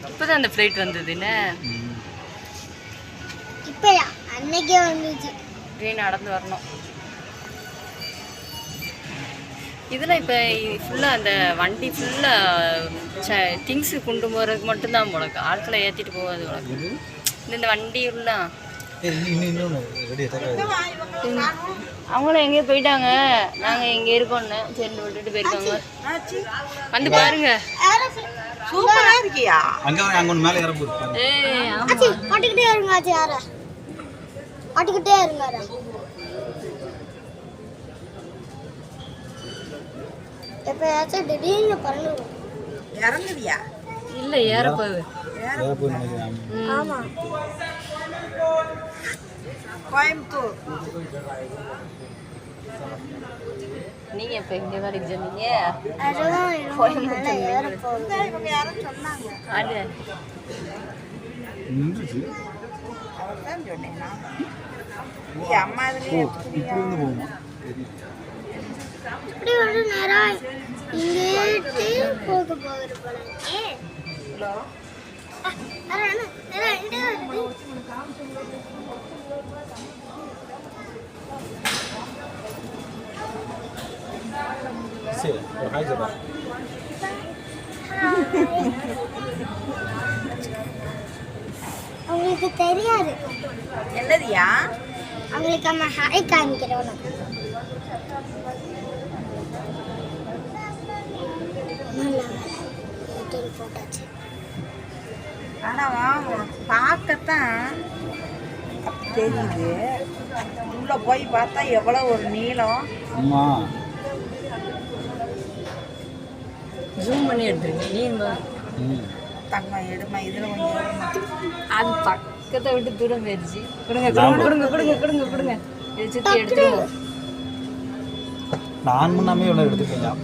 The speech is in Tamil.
இப்பதான் அந்த ஃப்ளைட் வந்தது என்ன? இப்பயா அன்னைக்கே வந்துச்சு. நடந்து வரணும். இதெல்லாம் இப்போ ஃபுல்லாக அந்த வண்டி ஃபுல்லாக திங்ஸு கொண்டு போகிறதுக்கு மட்டும்தான் உனக்கு ஆட்களை ஏற்றிட்டு போகாது உனக்கு. இந்த வண்டி உள்ள அவங்களும் எங்கேயோ போயிட்டாங்க, நாங்கள் எங்கே இருக்கோன்னு சரி விட்டுட்டு போயிருக்காங்க. வந்து பாருங்க. சூப்பரா இருக்கியா? பாட்டுக்கிட்டே இருங்க ஆச்சு. யார பாட்டுக்கிட்டே இருங்க. எப்பயாச்சும் திடீர்னு பறந்துடும். இறங்குறியா? இல்லை ஏறப்போகுது. ஆமா கோயம்புத்தூர். நீங்க இப்ப எங்க வரைக்கும் சொன்னீங்க? கோயம்புத்தூர் ஏறப்போகுது. இவங்க யாரும் சொன்னாங்க. அது அதான் சொன்னேன் நான். அம்மா இதுலயே இப்படி ஒரு நேரம் இங்கே போக போகிற போல. ஹலோ அவங்களுக்கு தெரியாது என்னதியா? அவங்களுக்கு நம்ம ஹாய் காமிக்கிறோம். போட்டாச்சு. ஆனா உனக்கு பார்க்கத்தான் தெரியுது, உள்ள போய் பார்த்தா எவ்வளவு ஒரு நீளம். ஜூம் பண்ணி எடுத்துருங்க. நீ தங்கம் எடுமா, இதுல கொஞ்சம் அது பக்கத்தை விட்டு தூரம் போயிடுச்சு. கொடுங்க கொடுங்க கொடுங்க கொடுங்க கொடுங்க. இதை சுற்றி எடுத்துருவோம். நான் முன்னாமே இவ்வளோ எடுத்துக்கேன்.